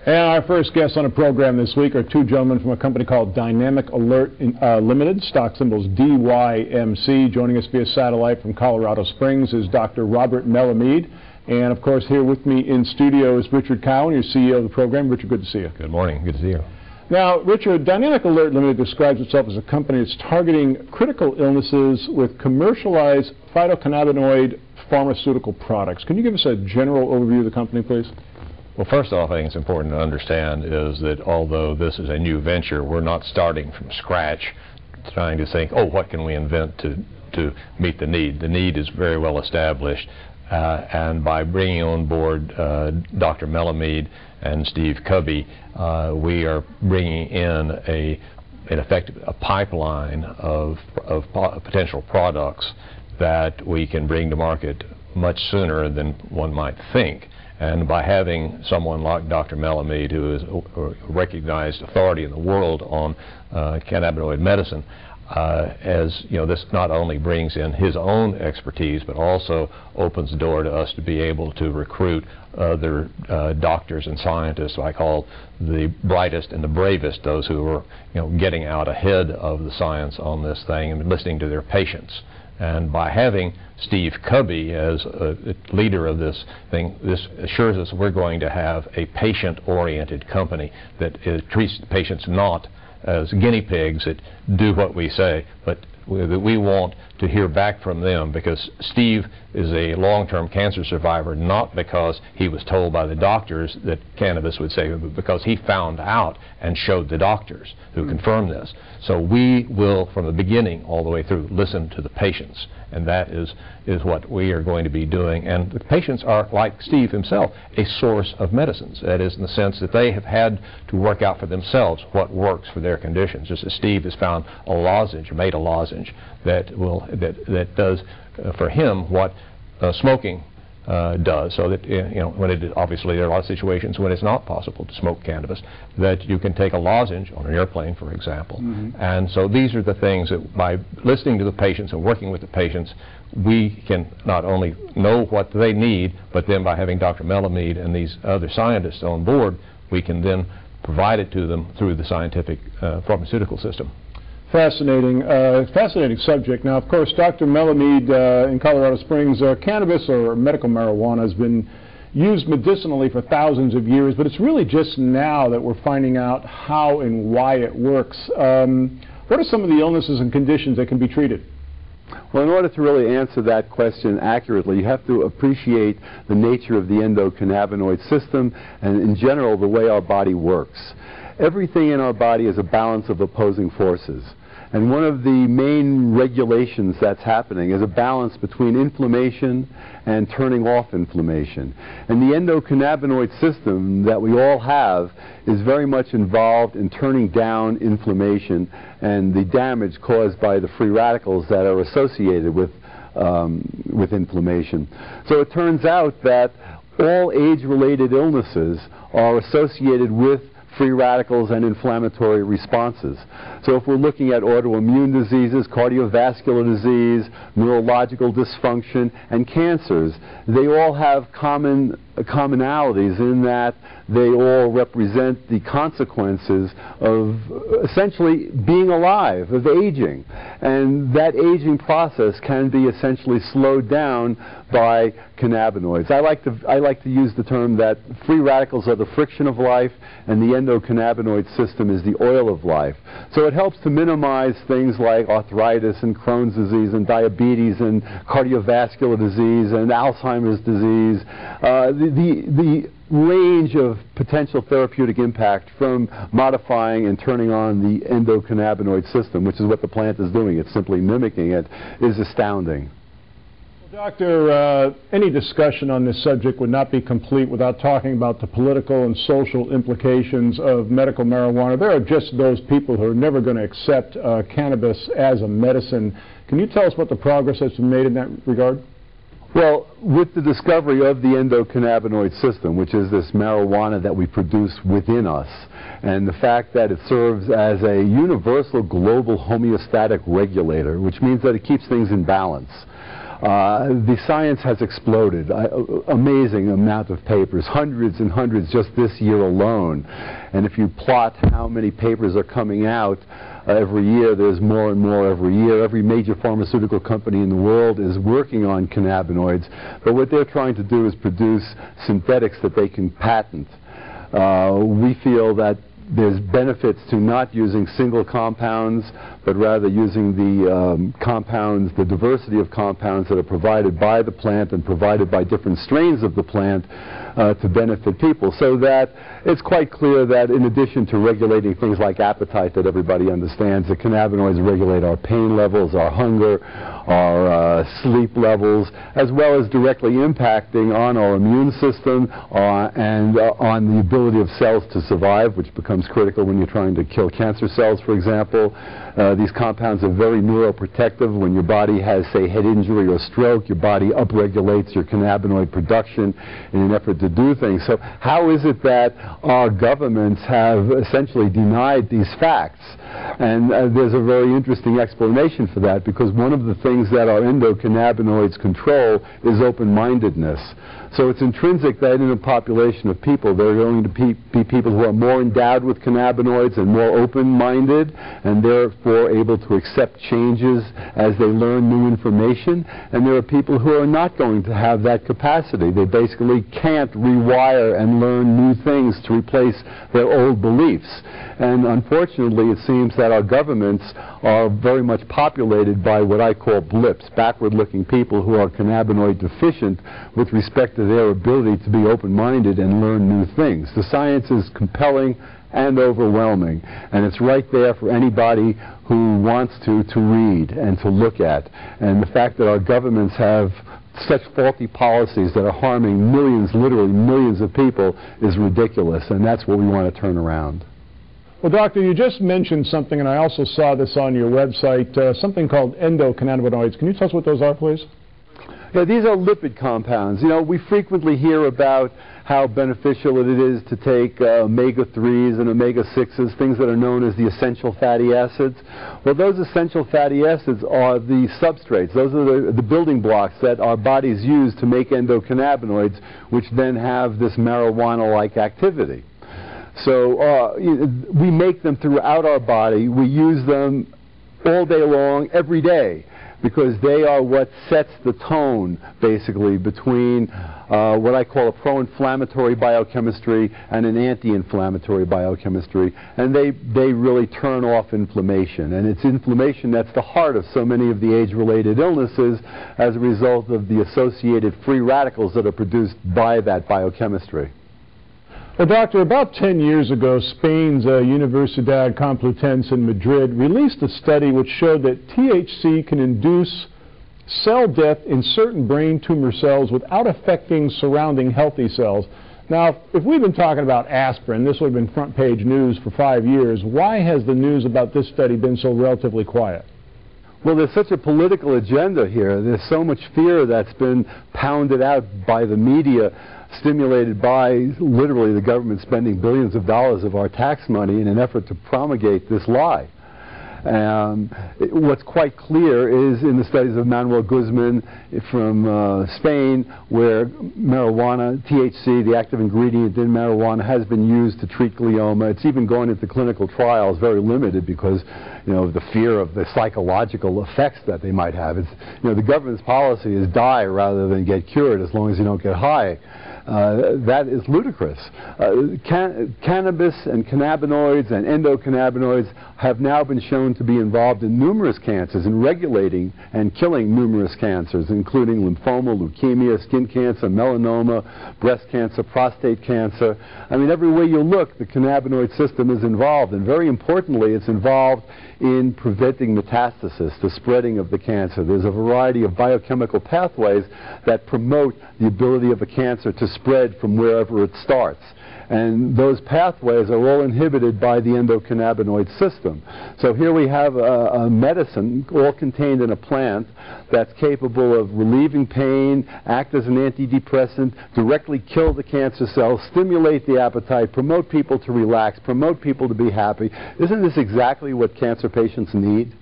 And our first guests on the program this week are two gentlemen from a company called Dynamic Alert Limited, stock symbols DYMC. Joining us via satellite from Colorado Springs is Dr. Robert Melamede. And, of course, here with me in studio is Richard Cowan, your CEO of the program. Richard, good to see you. Good morning. Good to see you. Now, Richard, Dynamic Alert Limited describes itself as a company that's targeting critical illnesses with commercialized phytocannabinoid pharmaceutical products. Can you give us a general overview of the company, please? Well, first off, I think it's important to understand is that although this is a new venture, we're not starting from scratch trying to think, oh, what can we invent to meet the need. The need is very well established. And by bringing on board Dr. Melamede and Steve Cubby, we are bringing in in effect a pipeline of potential products that we can bring to market much sooner than one might think. And by having someone like Dr. Melamede, who is a recognized authority in the world on cannabinoid medicine, as you know, this not only brings in his own expertise, but also opens the door to us to be able to recruit other doctors and scientists, I call the brightest and the bravest, those who are getting out ahead of the science on this thing and listening to their patients. And by having Steve Cubby as a leader of this thing, this assures us we're going to have a patient-oriented company that treats patients not as guinea pigs that do what we say, but that we want to hear back from them, because Steve is a long-term cancer survivor, not because he was told by the doctors that cannabis would save him, but because he found out and showed the doctors who confirmed this. So we will, from the beginning all the way through, listen to the patients, and that is what we are going to be doing. And the patients are, like Steve himself, a source of medicines. That is, in the sense that they have had to work out for themselves what works for their conditions. Just as Steve has found a lozenge, or made a lozenge, that does for him what smoking does, so that when obviously there are a lot of situations when it's not possible to smoke cannabis, that you can take a lozenge on an airplane, for example. And so these are the things that by listening to the patients and working with the patients, we can not only know what they need, but then by having Dr. Melamede and these other scientists on board, we can then provide it to them through the scientific pharmaceutical system. Fascinating, fascinating subject. Now, of course, Dr. Melamede in Colorado Springs, cannabis or medical marijuana has been used medicinally for thousands of years, but it's really just now that we're finding out how and why it works. What are some of the illnesses and conditions that can be treated? Well, in order to really answer that question accurately, you have to appreciate the nature of the endocannabinoid system and, in general, the way our body works. Everything in our body is a balance of opposing forces. And one of the main regulations that's happening is a balance between inflammation and turning off inflammation. And the endocannabinoid system that we all have is very much involved in turning down inflammation and the damage caused by the free radicals that are associated with inflammation. So it turns out that all age-related illnesses are associated with free radicals and inflammatory responses. So if we're looking at autoimmune diseases, cardiovascular disease, neurological dysfunction, and cancers, they all have commonalities in that they all represent the consequences of essentially being alive, of aging. And that aging process can be essentially slowed down by cannabinoids. I like to use the term that free radicals are the friction of life and the endocannabinoid system is the oil of life. So it helps to minimize things like arthritis and Crohn's disease and diabetes and cardiovascular disease and Alzheimer's disease. The range of potential therapeutic impact from modifying and turning on the endocannabinoid system, which is what the plant is doing, it's simply mimicking it, is astounding. Doctor, any discussion on this subject would not be complete without talking about the political and social implications of medical marijuana. There are just those people who are never going to accept cannabis as a medicine. Can you tell us what the progress has been made in that regard? Well, with the discovery of the endocannabinoid system, which is this marijuana that we produce within us, and the fact that it serves as a universal global homeostatic regulator, which means that it keeps things in balance. The science has exploded. Amazing amount of papers, hundreds and hundreds just this year alone. And if you plot how many papers are coming out every year, there's more and more every year. Every major pharmaceutical company in the world is working on cannabinoids, but what they're trying to do is produce synthetics that they can patent. We feel that there's benefits to not using single compounds, but rather using the compounds, the diversity of compounds that are provided by the plant and provided by different strains of the plant to benefit people. So that it's quite clear that in addition to regulating things like appetite that everybody understands, the cannabinoids regulate our pain levels, our hunger, our sleep levels, as well as directly impacting on our immune system and on the ability of cells to survive, which becomes critical when you're trying to kill cancer cells, for example. These compounds are very neuroprotective. When your body has, say, head injury or stroke, your body upregulates your cannabinoid production in an effort to do things. So how is it that our governments have essentially denied these facts? And there's a very interesting explanation for that, because one of the things that our endocannabinoids control is open-mindedness. So it's intrinsic that in a population of people, there are going to be people who are more endowed with cannabinoids and more open-minded, and therefore able to accept changes as they learn new information. And there are people who are not going to have that capacity. They basically can't rewire and learn new things to replace their old beliefs. And unfortunately, it seems that our governments are very much populated by what I call blips, backward-looking people who are cannabinoid deficient with respect to their ability to be open-minded and learn new things. The science is compelling and overwhelming, and it's right there for anybody who wants to read and to look at. And the fact that our governments have such faulty policies that are harming millions, literally millions of people, is ridiculous, and that's what we want to turn around. Well, Doctor, you just mentioned something, and I also saw this on your website, something called endocannabinoids. Can you tell us what those are, please? Yeah, these are lipid compounds. You know, we frequently hear about how beneficial it is to take omega-3s and omega-6s, things that are known as the essential fatty acids. Well, those essential fatty acids are the substrates. Those are the building blocks that our bodies use to make endocannabinoids, which then have this marijuana-like activity. So we make them throughout our body. We use them all day long, every day, because they are what sets the tone, basically, between what I call a pro-inflammatory biochemistry and an anti-inflammatory biochemistry. And they really turn off inflammation. And it's inflammation that's the heart of so many of the age-related illnesses as a result of the associated free radicals that are produced by that biochemistry. Well, Doctor, about 10 years ago, Spain's Universidad Complutense in Madrid released a study which showed that THC can induce cell death in certain brain tumor cells without affecting surrounding healthy cells. Now, if we've been talking about aspirin, this would have been front page news for 5 years, why has the news about this study been so relatively quiet? Well, there's such a political agenda here. There's so much fear that's been pounded out by the media, stimulated by literally the government spending billions of dollars of our tax money in an effort to promulgate this lie. What's quite clear is in the studies of Manuel Guzman from Spain, where marijuana, THC, the active ingredient in marijuana, has been used to treat glioma. It's even gone into clinical trials, very limited, because of the fear of the psychological effects that they might have. The government's policy is die rather than get cured as long as you don't get high. That is ludicrous. Cannabis and cannabinoids and endocannabinoids have now been shown to be involved in numerous cancers, in regulating and killing numerous cancers, including lymphoma, leukemia, skin cancer, melanoma, breast cancer, prostate cancer. I mean, everywhere you look, the cannabinoid system is involved, and very importantly, it's involved in preventing metastasis, the spreading of the cancer. There's a variety of biochemical pathways that promote the ability of a cancer to spread from wherever it starts. And those pathways are all inhibited by the endocannabinoid system. So here we have a medicine all contained in a plant that's capable of relieving pain, act as an antidepressant, directly kill the cancer cells, stimulate the appetite, promote people to relax, promote people to be happy. Isn't this exactly what cancer patients need?